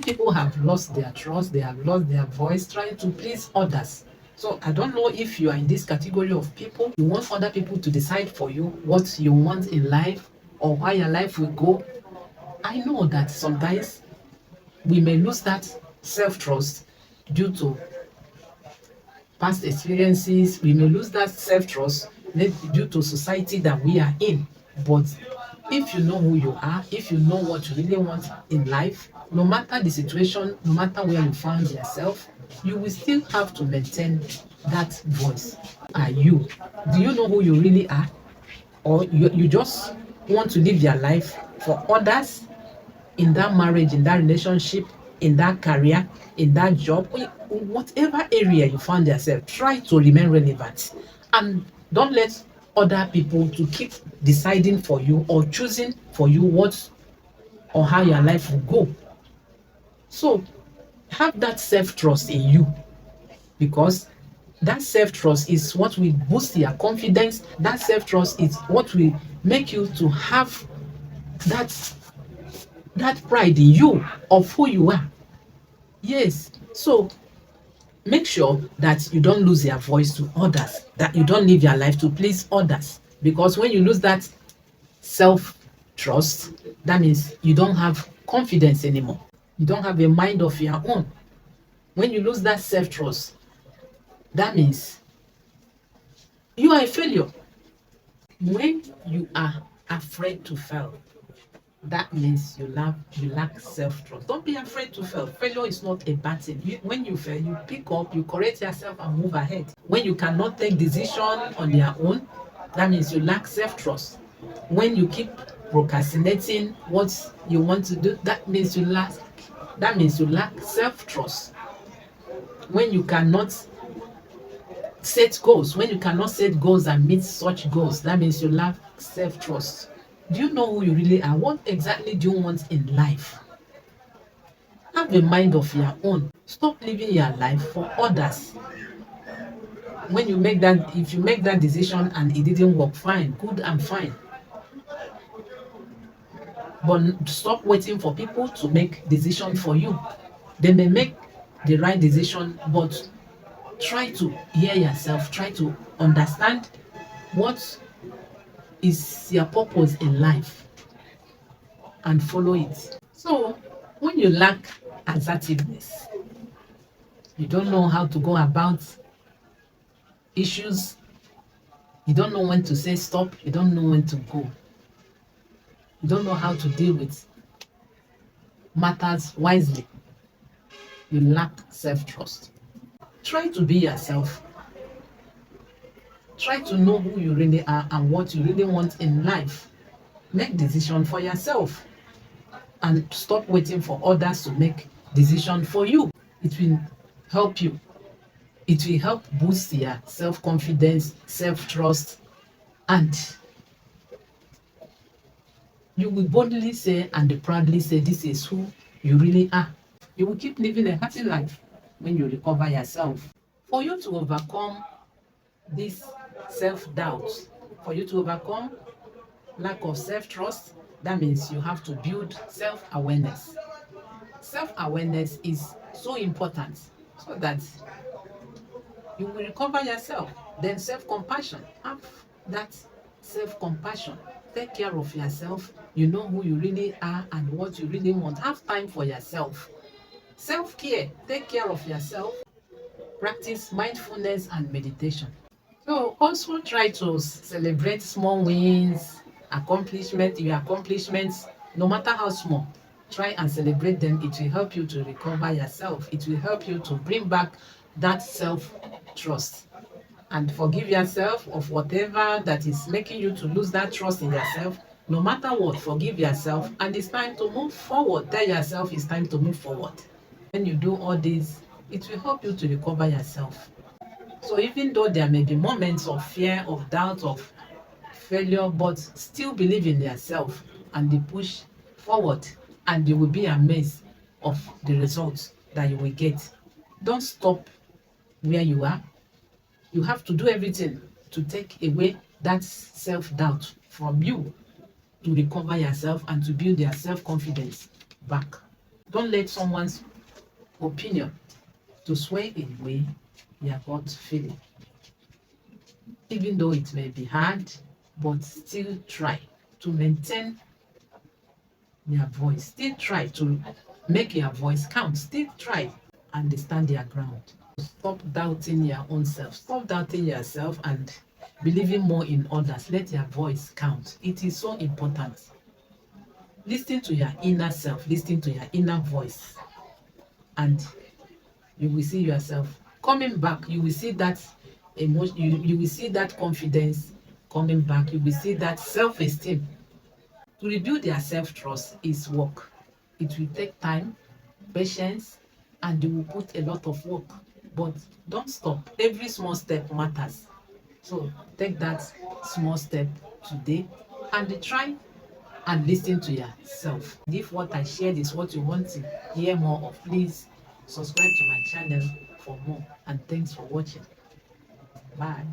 people have lost their trust, they have lost their voice trying to please others. So I don't know if you are in this category of people. You want other people to decide for you what you want in life or how your life will go. I know that sometimes we may lose that self-trust due to past experiences. We may lose that self-trust due to society that we are in. But if you know who you are, if you know what you really want in life, no matter the situation, no matter where you find yourself, you will still have to maintain that voice. Are you? Do you know who you really are? Or you just want to live your life for others in that marriage, in that relationship, in that career, in that job, whatever area you find yourself, try to remain relevant and don't let other people to keep deciding for you or choosing for you what or how your life will go. So have that self-trust in you, because that self-trust is what will boost your confidence. That self-trust is what will make you to have that pride in you of who you are. Yes. So make sure that you don't lose your voice to others, that you don't live your life to please others. Because when you lose that self-trust, that means you don't have confidence anymore. You don't have a mind of your own. When you lose that self-trust, that means you are a failure. When you are afraid to fail, that means you lack self-trust. Don't be afraid to fail. Failure is not a bad thing. When you fail, you pick up, you correct yourself and move ahead. When you cannot take decision on your own, that means you lack self-trust. When you keep procrastinating what you want to do, that means you lack self-trust. When you cannot set goals, and meet such goals, that means you lack self-trust. Do you know who you really are? What exactly do you want in life? Have a mind of your own. Stop living your life for others. When you make that, if you make that decision and it didn't work, fine, good and fine. But stop waiting for people to make decision for you. They may make the right decision, but try to hear yourself, try to understand what is your purpose in life and follow it. So when you lack assertiveness, you don't know how to go about issues, you don't know when to say stop, you don't know when to go, you don't know how to deal with matters wisely, you lack self-trust. Try to be yourself. Try to know who you really are and what you really want in life. Make decision for yourself and stop waiting for others to make decision for you. It will help you. It will help boost your self-confidence, self-trust, and you will boldly say and proudly say this is who you really are. You will keep living a happy life when you recover yourself. For you to overcome this self-doubt, for you to overcome lack of self-trust, that means you have to build self-awareness. Self-awareness is so important so that you will recover yourself. Then self-compassion. Have that self-compassion. Take care of yourself. You know who you really are and what you really want. Have time for yourself. Self-care. Take care of yourself. Practice mindfulness and meditation. So also try to celebrate small wins, your accomplishments, no matter how small. Try and celebrate them. It will help you to recover yourself. It will help you to bring back that self-trust. And forgive yourself of whatever that is making you to lose that trust in yourself. No matter what, forgive yourself. And it's time to move forward. Tell yourself it's time to move forward. When you do all this, it will help you to recover yourself. So even though there may be moments of fear, of doubt, of failure, but still believe in yourself and they push forward, and you will be amazed of the results that you will get. Don't stop where you are. You have to do everything to take away that self-doubt from you, to recover yourself and to build your self-confidence back. Don't let someone's opinion to sway away your gut feeling. Even though it may be hard, but still try to maintain your voice. Still try to make your voice count. Still try and stand your ground. Stop doubting your own self. Stop doubting yourself and believing more in others. Let your voice count. It is so important. Listen to your inner self. Listen to your inner voice, and you will see yourself coming back. You will see that emotion. You will see that confidence coming back. You will see that self-esteem. To rebuild their self-trust is work. It will take time, patience, and you will put a lot of work. But don't stop. Every small step matters. So take that small step today and try and listen to yourself. If what I shared is what you want to hear more of, please subscribe to my channel for more. And thanks for watching. Bye.